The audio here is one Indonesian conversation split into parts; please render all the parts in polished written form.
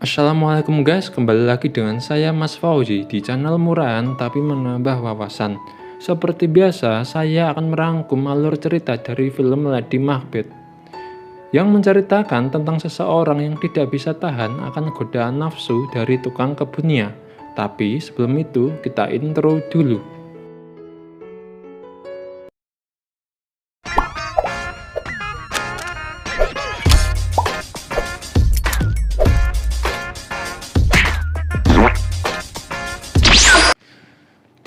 Assalamualaikum guys, kembali lagi dengan saya Mas Fauzi di channel murahan tapi menambah wawasan. Seperti biasa, saya akan merangkum alur cerita dari film Lady Macbeth yang menceritakan tentang seseorang yang tidak bisa tahan akan godaan nafsu dari tukang kebunnya. Tapi sebelum itu, kita intro dulu.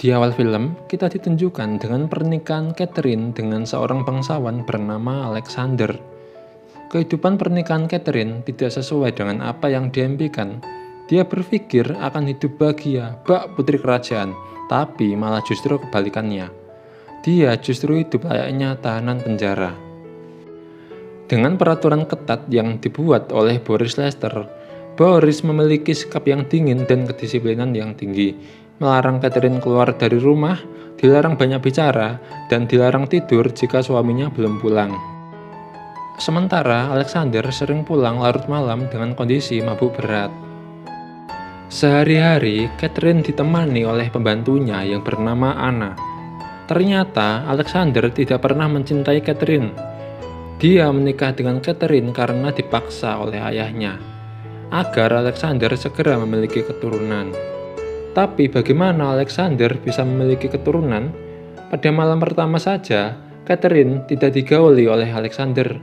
Di awal film, kita ditunjukkan dengan pernikahan Catherine dengan seorang bangsawan bernama Alexander. Kehidupan pernikahan Catherine tidak sesuai dengan apa yang diimpikan. Dia berpikir akan hidup bahagia, bak putri kerajaan, tapi malah justru kebalikannya. Dia justru hidup layaknya tahanan penjara. Dengan peraturan ketat yang dibuat oleh Boris Lester, Boris memiliki sikap yang dingin dan kedisiplinan yang tinggi, melarang Catherine keluar dari rumah, dilarang banyak bicara, dan dilarang tidur jika suaminya belum pulang. Sementara Alexander sering pulang larut malam dengan kondisi mabuk berat. Sehari-hari, Catherine ditemani oleh pembantunya yang bernama Anna. Ternyata Alexander tidak pernah mencintai Catherine. Dia menikah dengan Catherine karena dipaksa oleh ayahnya, agar Alexander segera memiliki keturunan. Tapi bagaimana Alexander bisa memiliki keturunan? Pada malam pertama saja, Catherine tidak digauli oleh Alexander.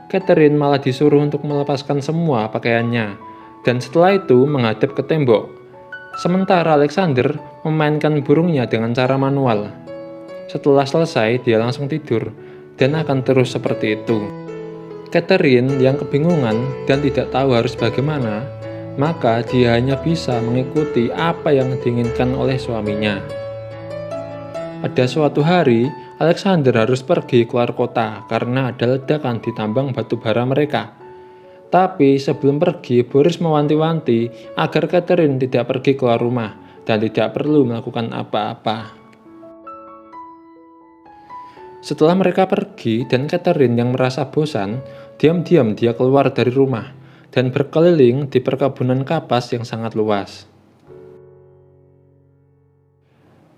Catherine malah disuruh untuk melepaskan semua pakaiannya, dan setelah itu menghadap ke tembok. Sementara Alexander memainkan burungnya dengan cara manual. Setelah selesai, dia langsung tidur, dan akan terus seperti itu. Catherine yang kebingungan dan tidak tahu harus bagaimana, maka dia hanya bisa mengikuti apa yang diinginkan oleh suaminya. Pada suatu hari, Alexander harus pergi keluar kota karena ada ledakan di tambang batu bara mereka. Tapi sebelum pergi, Boris mewanti-wanti agar Catherine tidak pergi keluar rumah dan tidak perlu melakukan apa-apa. Setelah mereka pergi dan Catherine yang merasa bosan, diam-diam dia keluar dari rumah dan berkeliling di perkebunan kapas yang sangat luas.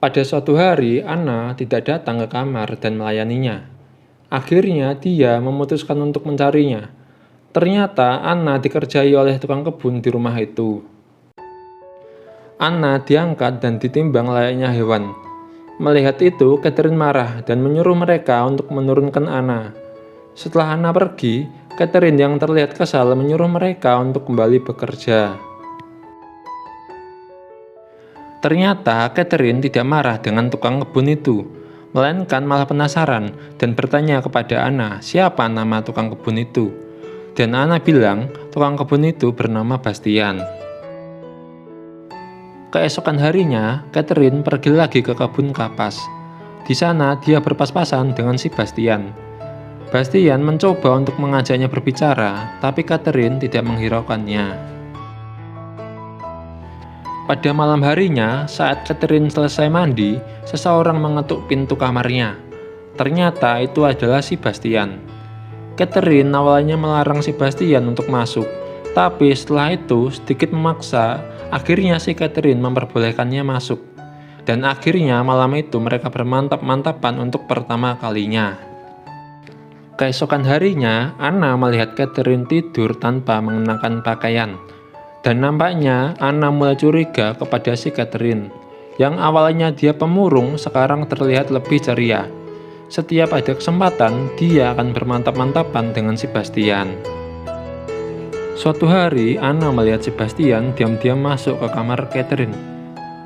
Pada suatu hari, Anna tidak datang ke kamar dan melayaninya. Akhirnya dia memutuskan untuk mencarinya. Ternyata Anna dikerjai oleh tukang kebun di rumah itu. Anna diangkat dan ditimbang layaknya hewan. Melihat itu, Catherine marah dan menyuruh mereka untuk menurunkan Anna. Setelah Anna pergi, Catherine yang terlihat kesal menyuruh mereka untuk kembali bekerja. Ternyata Catherine tidak marah dengan tukang kebun itu, melainkan malah penasaran dan bertanya kepada Anna siapa nama tukang kebun itu. Dan Anna bilang tukang kebun itu bernama Bastian. Keesokan harinya, Catherine pergi lagi ke kebun kapas. Di sana dia berpas-pasan dengan si Bastian. Bastian mencoba untuk mengajaknya berbicara, tapi Catherine tidak menghiraukannya. Pada malam harinya, saat Catherine selesai mandi, seseorang mengetuk pintu kamarnya. Ternyata itu adalah si Bastian. Catherine awalnya melarang si Bastian untuk masuk, tapi setelah itu sedikit memaksa, akhirnya si Catherine memperbolehkannya masuk. Dan akhirnya malam itu mereka bermantap-mantapan untuk pertama kalinya. Keesokan harinya, Anna melihat Catherine tidur tanpa mengenakan pakaian. Dan nampaknya Anna mulai curiga kepada si Catherine. Yang awalnya dia pemurung, sekarang terlihat lebih ceria. Setiap ada kesempatan, dia akan bermantap-mantapan dengan si Bastian. Suatu hari, Anna melihat si Bastian diam-diam masuk ke kamar Catherine.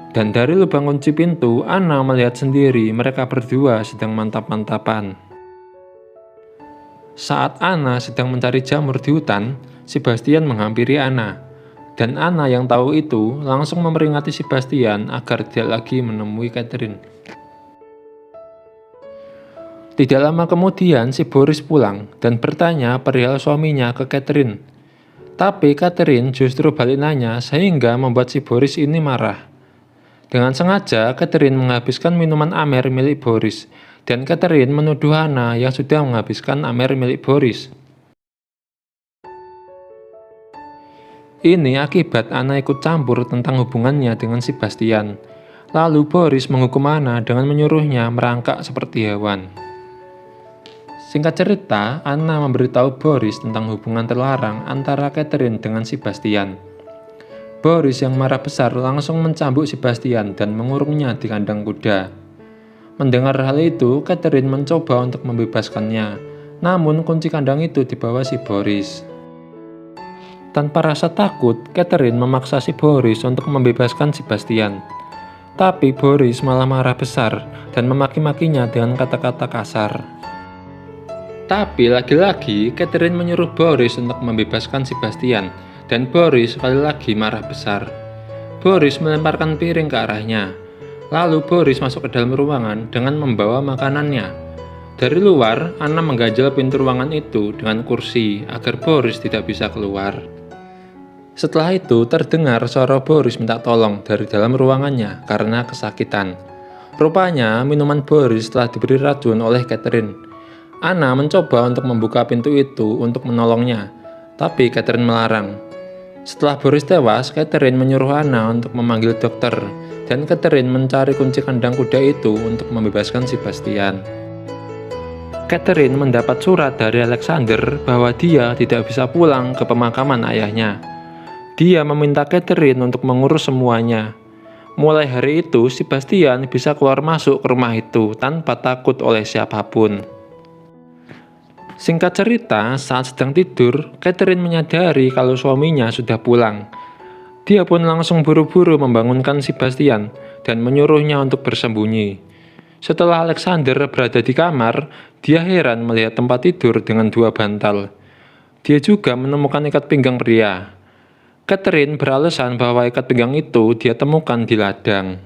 Dan dari lubang kunci pintu, Anna melihat sendiri mereka berdua sedang mantap-mantapan. Saat Anna sedang mencari jamur di hutan, si Bastian menghampiri Anna. Dan Anna yang tahu itu langsung memperingati si Bastian agar tidak lagi menemui Catherine. Tidak lama kemudian si Boris pulang dan bertanya perihal suaminya ke Catherine. Tapi Catherine justru balik nanya sehingga membuat si Boris ini marah. Dengan sengaja Catherine menghabiskan minuman Amer milik Boris dan Catherine menuduh Anna yang sudah menghabiskan Amer milik Boris. Ini akibat Anna ikut campur tentang hubungannya dengan si Bastian. Lalu Boris menghukum Anna dengan menyuruhnya merangkak seperti hewan. Singkat cerita, Anna memberitahu Boris tentang hubungan terlarang antara Catherine dengan si Bastian. Boris yang marah besar langsung mencambuk si Bastian dan mengurungnya di kandang kuda. Mendengar hal itu, Catherine mencoba untuk membebaskannya, namun kunci kandang itu dibawa si Boris. Tanpa rasa takut, Catherine memaksa si Boris untuk membebaskan si Bastian. Tapi Boris malah marah besar dan memaki-makinya dengan kata-kata kasar. Tapi lagi-lagi Catherine menyuruh Boris untuk membebaskan si Bastian, dan Boris sekali lagi marah besar. Boris melemparkan piring ke arahnya. Lalu Boris masuk ke dalam ruangan dengan membawa makanannya. Dari luar, Anna mengganjal pintu ruangan itu dengan kursi agar Boris tidak bisa keluar. Setelah itu terdengar suara Boris minta tolong dari dalam ruangannya karena kesakitan. Rupanya minuman Boris telah diberi racun oleh Catherine. Anna mencoba untuk membuka pintu itu untuk menolongnya, tapi Catherine melarang. Setelah Boris tewas, Catherine menyuruh Anna untuk memanggil dokter, dan Catherine mencari kunci kandang kuda itu untuk membebaskan si Bastian. Catherine mendapat surat dari Alexander bahwa dia tidak bisa pulang ke pemakaman ayahnya. Dia meminta Catherine untuk mengurus semuanya. Mulai hari itu, si Bastian bisa keluar masuk ke rumah itu tanpa takut oleh siapapun. Singkat cerita, saat sedang tidur, Catherine menyadari kalau suaminya sudah pulang. Dia pun langsung buru-buru membangunkan si Bastian dan menyuruhnya untuk bersembunyi. Setelah Alexander berada di kamar, dia heran melihat tempat tidur dengan 2 bantal. Dia juga menemukan ikat pinggang pria. Catherine beralasan bahwa ikat pinggang itu dia temukan di ladang.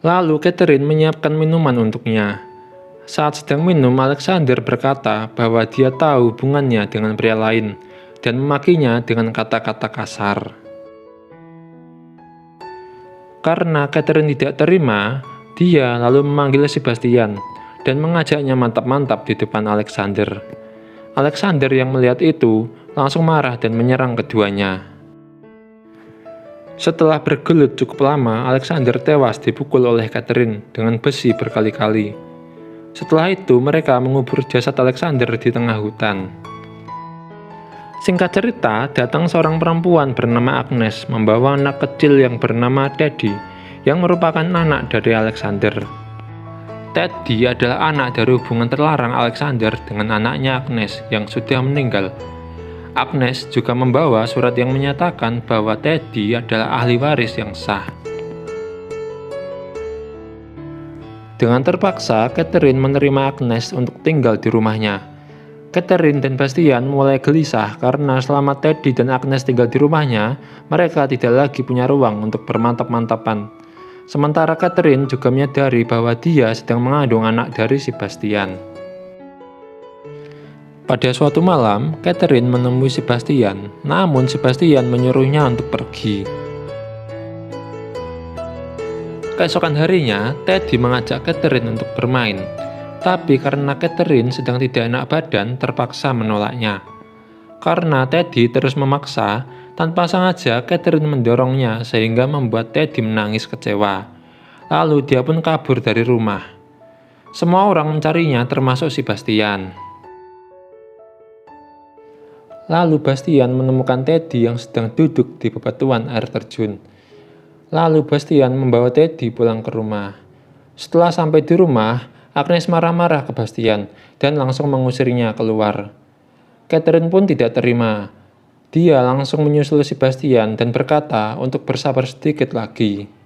Lalu Catherine menyiapkan minuman untuknya. Saat sedang minum, Alexander berkata bahwa dia tahu hubungannya dengan pria lain dan memakinya dengan kata-kata kasar. Karena Catherine tidak terima, dia lalu memanggil Sebastian dan mengajaknya mantap-mantap di depan Alexander. Alexander yang melihat itu langsung marah dan menyerang keduanya. Setelah bergelut cukup lama, Alexander tewas dipukul oleh Catherine dengan besi berkali-kali. Setelah itu, mereka mengubur jasad Alexander di tengah hutan. Singkat cerita, datang seorang perempuan bernama Agnes membawa anak kecil yang bernama Teddy, yang merupakan anak dari Alexander. Teddy adalah anak dari hubungan terlarang Alexander dengan anaknya Agnes yang sudah meninggal. Agnes juga membawa surat yang menyatakan bahwa Teddy adalah ahli waris yang sah. Dengan terpaksa, Catherine menerima Agnes untuk tinggal di rumahnya. Catherine dan Bastian mulai gelisah karena selama Teddy dan Agnes tinggal di rumahnya, mereka tidak lagi punya ruang untuk bermantap-mantapan. Sementara Catherine juga menyadari bahwa dia sedang mengandung anak dari si Bastian. Pada suatu malam, Catherine menemui Sebastian, namun Sebastian menyuruhnya untuk pergi. Keesokan harinya, Teddy mengajak Catherine untuk bermain, tapi karena Catherine sedang tidak enak badan, terpaksa menolaknya. Karena Teddy terus memaksa, tanpa sengaja Catherine mendorongnya sehingga membuat Teddy menangis kecewa. Lalu dia pun kabur dari rumah. Semua orang mencarinya termasuk Sebastian. Lalu Bastian menemukan Teddy yang sedang duduk di bebatuan air terjun. Lalu Bastian membawa Teddy pulang ke rumah. Setelah sampai di rumah, Agnes marah-marah ke Bastian dan langsung mengusirnya keluar. Catherine pun tidak terima. Dia langsung menyusul Sebastian dan berkata untuk bersabar sedikit lagi.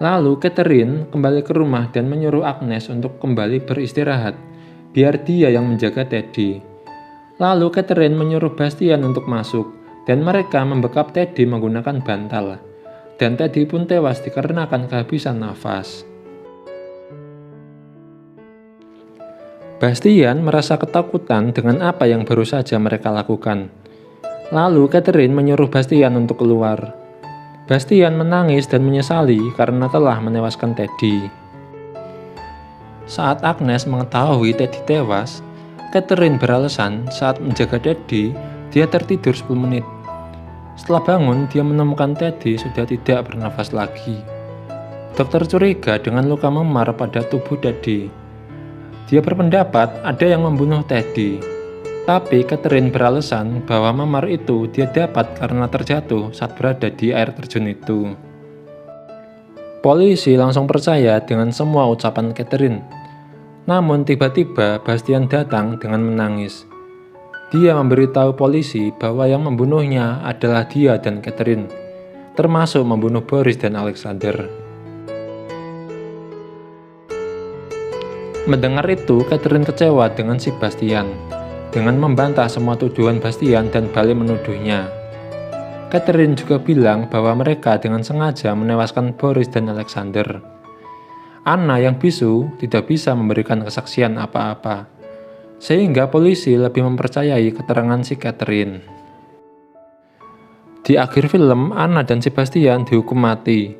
Lalu Catherine kembali ke rumah dan menyuruh Agnes untuk kembali beristirahat, biar dia yang menjaga Teddy. Lalu Catherine menyuruh Bastian untuk masuk, dan mereka membekap Teddy menggunakan bantal. Dan Teddy pun tewas dikarenakan kehabisan nafas. Bastian merasa ketakutan dengan apa yang baru saja mereka lakukan. Lalu Catherine menyuruh Bastian untuk keluar. Bastian menangis dan menyesali karena telah menewaskan Teddy. Saat Agnes mengetahui Teddy tewas, Catherine beralasan saat menjaga Teddy, dia tertidur 10 menit. Setelah bangun, dia menemukan Teddy sudah tidak bernafas lagi. Dokter curiga dengan luka memar pada tubuh Teddy. Dia berpendapat ada yang membunuh Teddy. Tapi Catherine beralasan bahwa memar itu dia dapat karena terjatuh saat berada di air terjun itu. Polisi langsung percaya dengan semua ucapan Catherine. Namun tiba-tiba Bastian datang dengan menangis. Dia memberitahu polisi bahwa yang membunuhnya adalah dia dan Catherine, termasuk membunuh Boris dan Alexander. Mendengar itu, Catherine kecewa dengan si Bastian, dengan membantah semua tuduhan Bastian dan balik menuduhnya. Catherine juga bilang bahwa mereka dengan sengaja menewaskan Boris dan Alexander. Anna yang bisu tidak bisa memberikan kesaksian apa-apa, sehingga polisi lebih mempercayai keterangan si Catherine. Di akhir film, Anna dan Sebastian dihukum mati.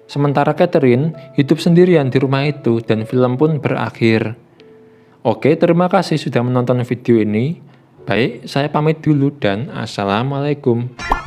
Sementara Catherine hidup sendirian di rumah itu dan film pun berakhir. Oke, terima kasih sudah menonton video ini. Baik, saya pamit dulu dan assalamualaikum.